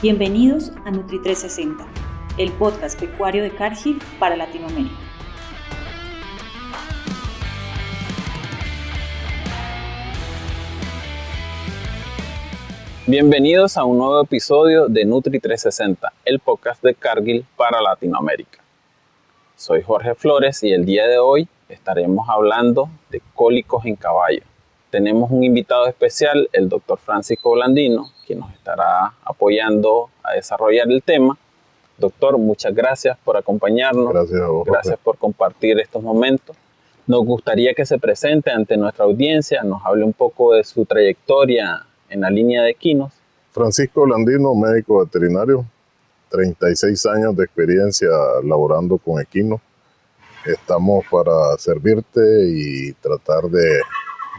Bienvenidos a Nutri 360, el podcast pecuario de Cargill para Latinoamérica. Bienvenidos a un nuevo episodio de Nutri 360, el podcast de Cargill para Latinoamérica. Soy Jorge Flores y el día de hoy estaremos hablando de cólicos en caballo. Tenemos un invitado especial, el doctor Francisco Blandino, quien nos estará apoyando a desarrollar el tema. Doctor, muchas gracias por acompañarnos. Gracias a vos. Gracias por compartir estos momentos. Nos gustaría que se presente ante nuestra audiencia, nos hable un poco de su trayectoria en la línea de equinos. Francisco Blandino, médico veterinario, 36 años de experiencia laborando con equinos. Estamos para servirte y tratar de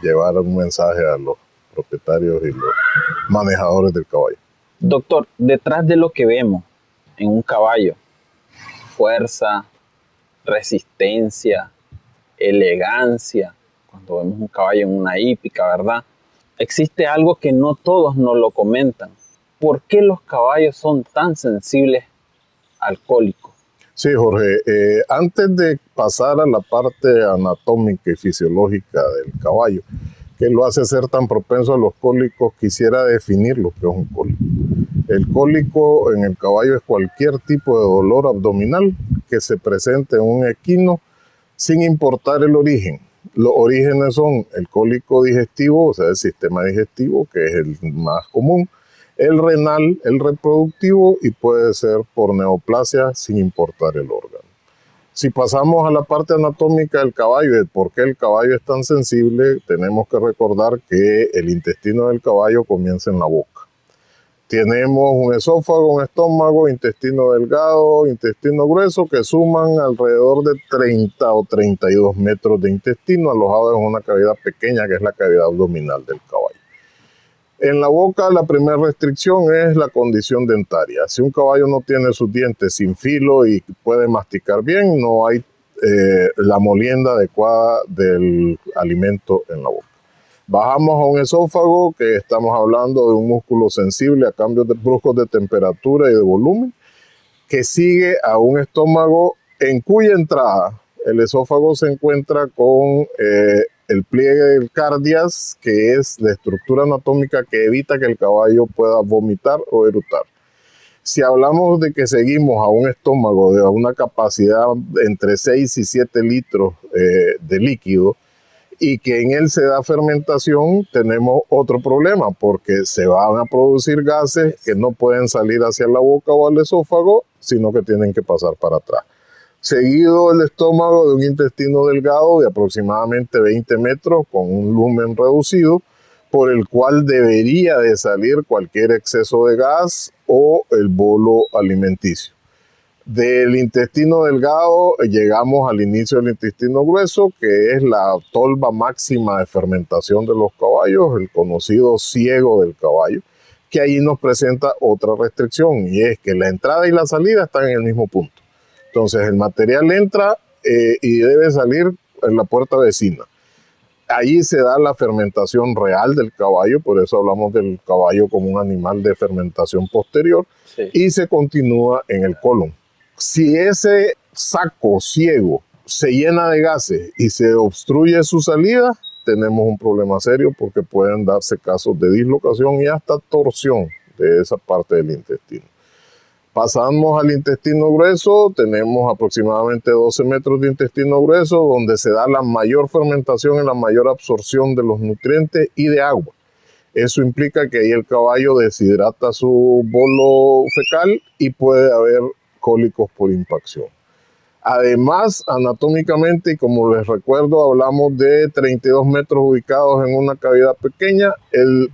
llevar un mensaje a los propietarios y los manejadores del caballo. Doctor, detrás de lo que vemos en un caballo, fuerza, resistencia, elegancia, cuando vemos un caballo en una hípica, ¿verdad? Existe algo que no todos nos lo comentan. ¿Por qué los caballos son tan sensibles al cólico? Sí, Jorge, antes de pasar a la parte anatómica y fisiológica del caballo, que lo hace ser tan propenso a los cólicos, quisiera definir lo que es un cólico. El cólico en el caballo es cualquier tipo de dolor abdominal que se presente en un equino sin importar el origen. Los orígenes son el cólico digestivo, o sea, el sistema digestivo, que es el más común, el renal, el reproductivo y puede ser por neoplasia sin importar el órgano. Si pasamos a la parte anatómica del caballo y de por qué el caballo es tan sensible, tenemos que recordar que el intestino del caballo comienza en la boca. Tenemos un esófago, un estómago, intestino delgado, intestino grueso, que suman alrededor de 30 o 32 metros de intestino alojados en una cavidad pequeña que es la cavidad abdominal del caballo. En la boca la primera restricción es la condición dentaria. Si un caballo no tiene sus dientes sin filo y puede masticar bien, no hay la molienda adecuada del alimento en la boca. Bajamos a un esófago, que estamos hablando de un músculo sensible a cambios bruscos de temperatura y de volumen, que sigue a un estómago en cuya entrada el esófago se encuentra con el pliegue del cardias, que es de estructura anatómica que evita que el caballo pueda vomitar o erutar. Si hablamos de que seguimos a un estómago de una capacidad entre 6 y 7 litros de líquido, y que en él se da fermentación, tenemos otro problema, porque se van a producir gases que no pueden salir hacia la boca o al esófago, sino que tienen que pasar para atrás. Seguido el estómago de un intestino delgado de aproximadamente 20 metros con un lumen reducido, por el cual debería de salir cualquier exceso de gas o el bolo alimenticio. Del intestino delgado llegamos al inicio del intestino grueso, que es la tolva máxima de fermentación de los caballos, el conocido ciego del caballo, que ahí nos presenta otra restricción, y es que la entrada y la salida están en el mismo punto. Entonces el material entra y debe salir en la puerta vecina. Allí se da la fermentación real del caballo, por eso hablamos del caballo como un animal de fermentación posterior, sí. Y se continúa en el colon. Si ese saco ciego se llena de gases y se obstruye su salida, tenemos un problema serio, porque pueden darse casos de dislocación y hasta torsión de esa parte del intestino. Pasamos al intestino grueso, tenemos aproximadamente 12 metros de intestino grueso, donde se da la mayor fermentación y la mayor absorción de los nutrientes y de agua. Eso implica que ahí el caballo deshidrata su bolo fecal y puede haber cólicos por impacción. Además, anatómicamente, y como les recuerdo, hablamos de 32 metros ubicados en una cavidad pequeña.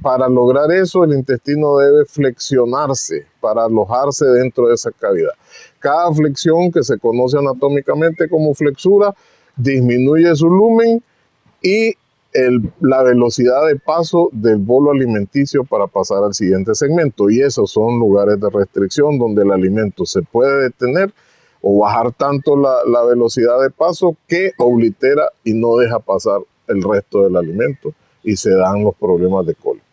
Para lograr eso, el intestino debe flexionarse para alojarse dentro de esa cavidad. Cada flexión, que se conoce anatómicamente como flexura, disminuye su lumen y la velocidad de paso del bolo alimenticio para pasar al siguiente segmento. Y esos son lugares de restricción donde el alimento se puede detener o bajar tanto la velocidad de paso que oblitera y no deja pasar el resto del alimento, y se dan los problemas de cólico.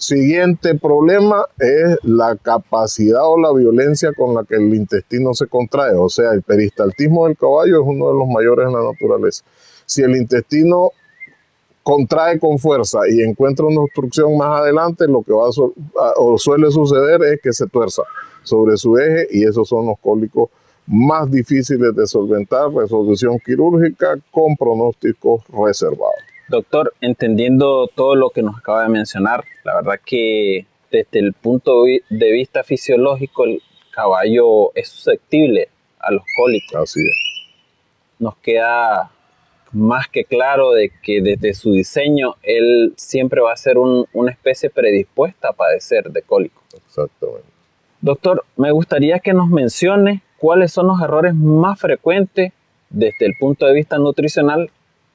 Siguiente problema es la capacidad o la violencia con la que el intestino se contrae. O sea, el peristaltismo del caballo es uno de los mayores en la naturaleza. Si el intestino contrae con fuerza y encuentra una obstrucción más adelante, lo que o suele suceder es que se tuerza sobre su eje, y esos son los cólicos más difíciles de solventar, resolución quirúrgica con pronósticos reservados. Doctor, entendiendo todo lo que nos acaba de mencionar, la verdad que desde el punto de vista fisiológico el caballo es susceptible a los cólicos. Así es. Nos queda más que claro de que desde su diseño él siempre va a ser una especie predispuesta a padecer de cólicos. Exactamente. Doctor, me gustaría que nos mencione cuáles son los errores más frecuentes desde el punto de vista nutricional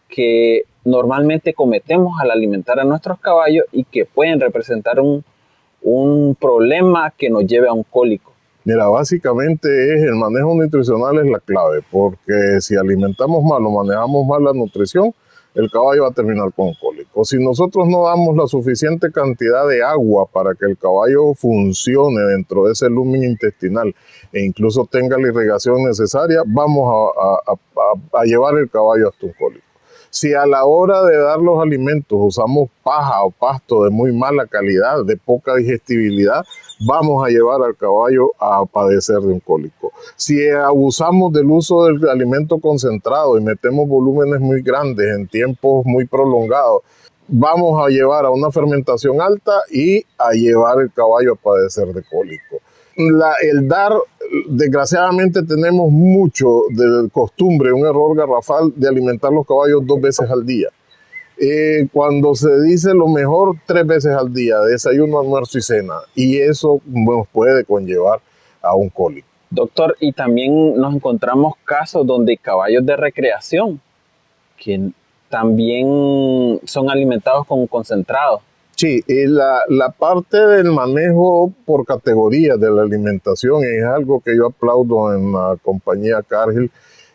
que normalmente cometemos al alimentar a nuestros caballos y que pueden representar un problema que nos lleve a un cólico. Mira, básicamente el manejo nutricional es la clave, porque si alimentamos mal o manejamos mal la nutrición, el caballo va a terminar con cólico. Si nosotros no damos la suficiente cantidad de agua para que el caballo funcione dentro de ese lumen intestinal e incluso tenga la irrigación necesaria, vamos a llevar el caballo hasta un cólico. Si a la hora de dar los alimentos usamos paja o pasto de muy mala calidad, de poca digestibilidad, vamos a llevar al caballo a padecer de un cólico. Si abusamos del uso del alimento concentrado y metemos volúmenes muy grandes en tiempos muy prolongados, vamos a llevar a una fermentación alta y a llevar el caballo a padecer de cólico. Desgraciadamente tenemos mucho de costumbre, un error garrafal de alimentar los caballos 2 veces al día. Cuando se dice lo mejor 3 veces al día, desayuno, almuerzo y cena, y eso nos puede conllevar a un cólico. Doctor, y también nos encontramos casos donde caballos de recreación que también son alimentados con concentrado. Sí, y la parte del manejo por categorías de la alimentación es algo que yo aplaudo en la compañía Cargill,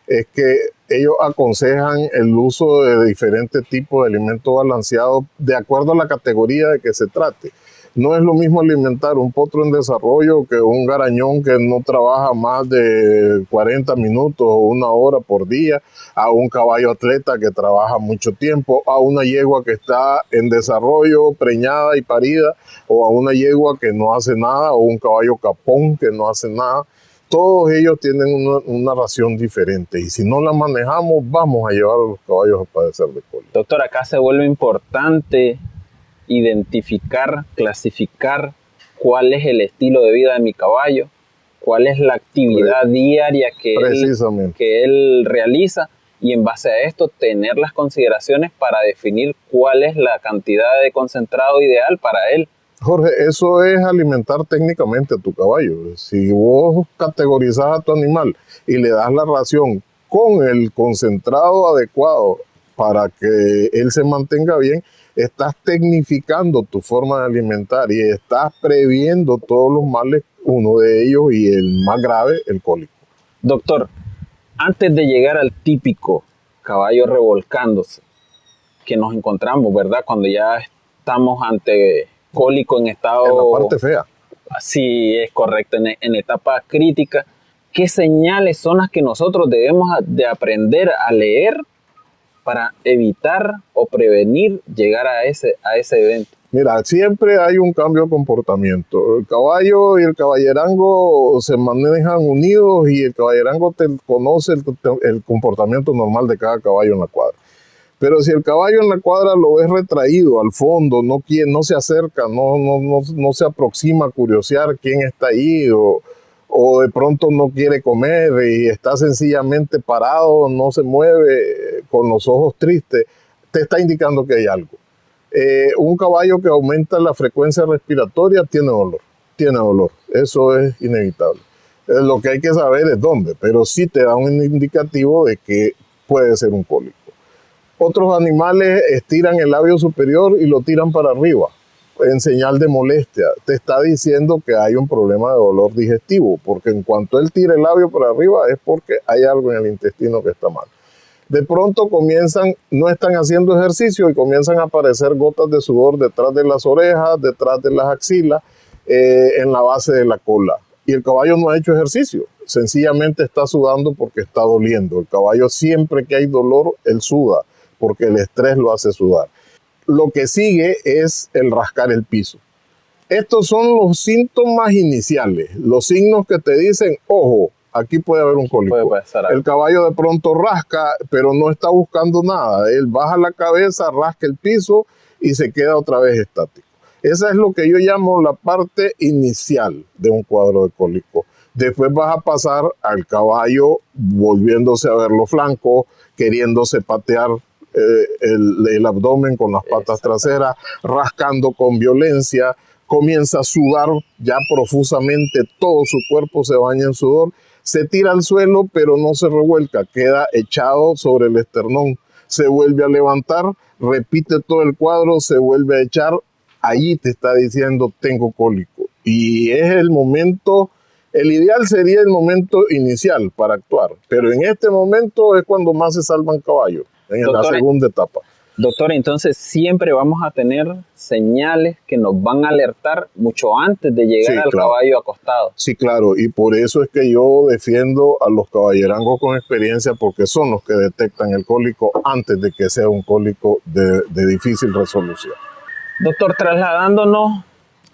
es que ellos aconsejan el uso de diferentes tipos de alimentos balanceados de acuerdo a la categoría de que se trate. No es lo mismo alimentar un potro en desarrollo que un garañón que no trabaja más de 40 minutos o 1 hora por día, a un caballo atleta que trabaja mucho tiempo, a una yegua que está en desarrollo, preñada y parida, o a una yegua que no hace nada, o un caballo capón que no hace nada. Todos ellos tienen una ración diferente, y si no la manejamos, vamos a llevar a los caballos a padecer de cólico. Doctor, acá se vuelve importante identificar, clasificar cuál es el estilo de vida de mi caballo, cuál es la actividad diaria que él realiza, y en base a esto tener las consideraciones para definir cuál es la cantidad de concentrado ideal para él. Jorge, eso es alimentar técnicamente a tu caballo. Si vos categorizás a tu animal y le das la ración con el concentrado adecuado para que él se mantenga bien, estás tecnificando tu forma de alimentar y estás previendo todos los males, uno de ellos y el más grave, el cólico. Doctor, antes de llegar al típico caballo revolcándose que nos encontramos, ¿verdad? Cuando ya estamos ante cólico en estado... En la parte fea. Sí, es correcto, en etapa crítica. ¿Qué señales son las que nosotros debemos de aprender a leer para evitar o prevenir llegar a ese evento? Mira, siempre hay un cambio de comportamiento. El caballo y el caballerango se manejan unidos, y el caballerango conoce el comportamiento normal de cada caballo en la cuadra. Pero si el caballo en la cuadra lo ves retraído al fondo, no se acerca, no se aproxima a curiosear quién está ahí, o de pronto no quiere comer y está sencillamente parado, no se mueve, con los ojos tristes, te está indicando que hay algo. Un caballo que aumenta la frecuencia respiratoria tiene dolor, eso es inevitable. Lo que hay que saber es dónde, pero sí te da un indicativo de que puede ser un cólico. Otros animales estiran el labio superior y lo tiran para arriba en señal de molestia. Te está diciendo que hay un problema de dolor digestivo, porque en cuanto él tira el labio para arriba es porque hay algo en el intestino que está mal. de pronto no están haciendo ejercicio y comienzan a aparecer gotas de sudor detrás de las orejas, detrás de las axilas, en la base de la cola. Y el caballo no ha hecho ejercicio, sencillamente está sudando porque está doliendo. El caballo, siempre que hay dolor, él suda, porque el estrés lo hace sudar. Lo que sigue es el rascar el piso. Estos son los síntomas iniciales, los signos que te dicen, ojo, aquí puede haber un cólico. El caballo de pronto rasca, pero no está buscando nada. Él baja la cabeza, rasca el piso y se queda otra vez estático. Esa es lo que yo llamo la parte inicial de un cuadro de cólico. Después vas a pasar al caballo volviéndose a ver los flancos, queriéndose patear el abdomen con las patas traseras, rascando con violencia, comienza a sudar ya profusamente, todo su cuerpo se baña en sudor, se tira al suelo pero no se revuelca, queda echado sobre el esternón, se vuelve a levantar, repite todo el cuadro, se vuelve a echar, allí te está diciendo tengo cólico. Y es el momento, el ideal sería el momento inicial para actuar, pero en este momento es cuando más se salvan caballos, la segunda etapa. Doctor, entonces siempre vamos a tener señales que nos van a alertar mucho antes de llegar al caballo acostado. Sí, claro, y por eso es que yo defiendo a los caballerangos con experiencia, porque son los que detectan el cólico antes de que sea un cólico de difícil resolución. Doctor, trasladándonos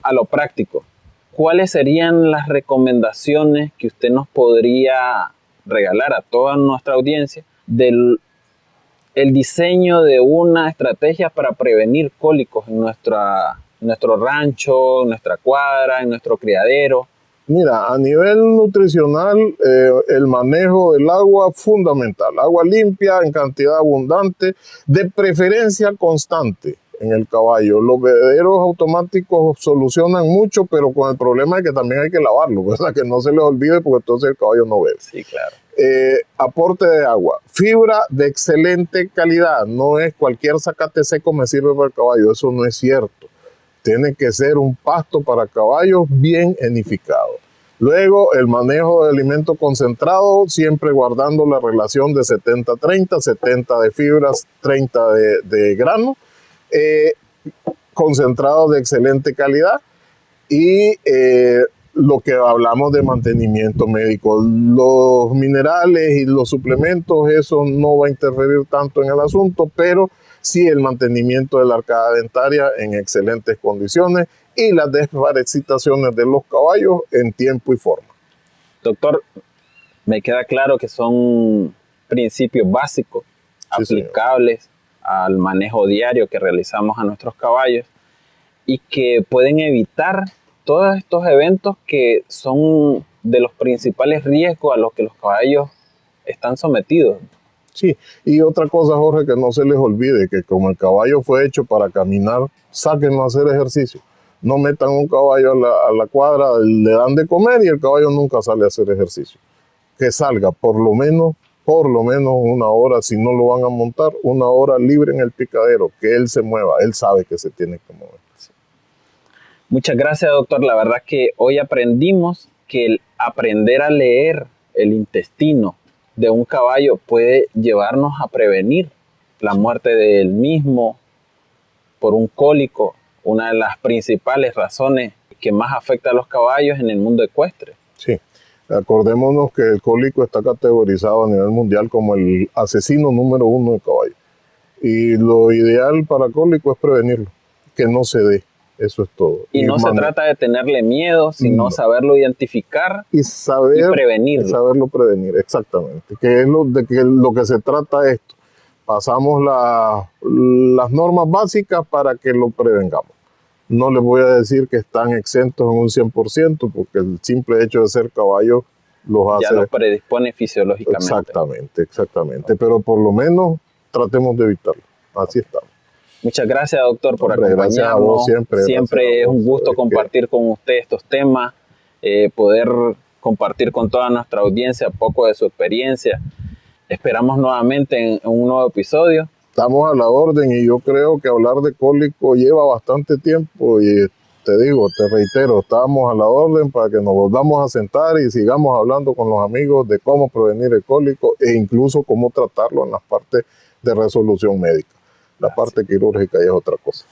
a lo práctico, ¿cuáles serían las recomendaciones que usted nos podría regalar a toda nuestra audiencia del diseño de una estrategia para prevenir cólicos en nuestro rancho, en nuestra cuadra, en nuestro criadero? Mira, a nivel nutricional, el manejo del agua fundamental. Agua limpia en cantidad abundante, de preferencia constante en el caballo. Los bebederos automáticos solucionan mucho, pero con el problema de que también hay que lavarlo, ¿verdad? Que no se les olvide, porque entonces el caballo no bebe. Sí, claro. Aporte de agua, fibra de excelente calidad, no es cualquier zacate seco me sirve para el caballo, eso no es cierto, tiene que ser un pasto para caballos bien enificado. Luego el manejo de alimento concentrado, siempre guardando la relación de 70-30, 70 de fibras, 30 de grano, concentrado de excelente calidad y lo que hablamos de mantenimiento médico, los minerales y los suplementos, eso no va a interferir tanto en el asunto, pero sí el mantenimiento de la arcada dentaria en excelentes condiciones y las desparasitaciones de los caballos en tiempo y forma. Doctor, me queda claro que son principios básicos, aplicables al manejo diario que realizamos a nuestros caballos y que pueden evitar todos estos eventos que son de los principales riesgos a los que los caballos están sometidos. Sí, y otra cosa, Jorge, que no se les olvide, que como el caballo fue hecho para caminar, sáquenlo a hacer ejercicio. No metan un caballo a la cuadra, le dan de comer y el caballo nunca sale a hacer ejercicio. Que salga por lo menos una hora, si no lo van a montar, una hora libre en el picadero, que él se mueva, él sabe que se tiene que mover. Muchas gracias, doctor. La verdad que hoy aprendimos que el aprender a leer el intestino de un caballo puede llevarnos a prevenir la muerte del mismo por un cólico, una de las principales razones que más afecta a los caballos en el mundo ecuestre. Sí, acordémonos que el cólico está categorizado a nivel mundial como el asesino número 1 de caballo. Y lo ideal para cólico es prevenirlo, que no se dé. Eso es todo. Y no se trata de tenerle miedo, sino saberlo identificar y prevenirlo. Y saberlo prevenir, exactamente. Que es lo que se trata esto. Pasamos las normas básicas para que lo prevengamos. No les voy a decir que están exentos en un 100%, porque el simple hecho de ser caballo los hace... Ya los predispone fisiológicamente. Exactamente. Pero por lo menos tratemos de evitarlo. Así estamos. Muchas gracias, doctor, por acompañarnos. Gracias a vos siempre. Siempre es un gusto compartir con usted estos temas, poder compartir con toda nuestra audiencia un poco de su experiencia. Esperamos nuevamente en un nuevo episodio. Estamos a la orden y yo creo que hablar de cólico lleva bastante tiempo y te digo, te reitero, estamos a la orden para que nos volvamos a sentar y sigamos hablando con los amigos de cómo prevenir el cólico e incluso cómo tratarlo en las partes de resolución médica. La parte quirúrgica ya es otra cosa.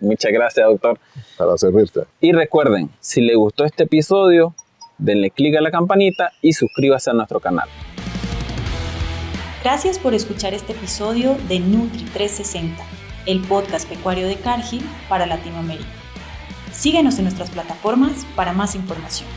Muchas gracias, doctor. Para servirte. Y recuerden, si les gustó este episodio, denle clic a la campanita y suscríbase a nuestro canal. Gracias por escuchar este episodio de Nutri 360, el podcast pecuario de Cargill para Latinoamérica. Síguenos en nuestras plataformas para más información.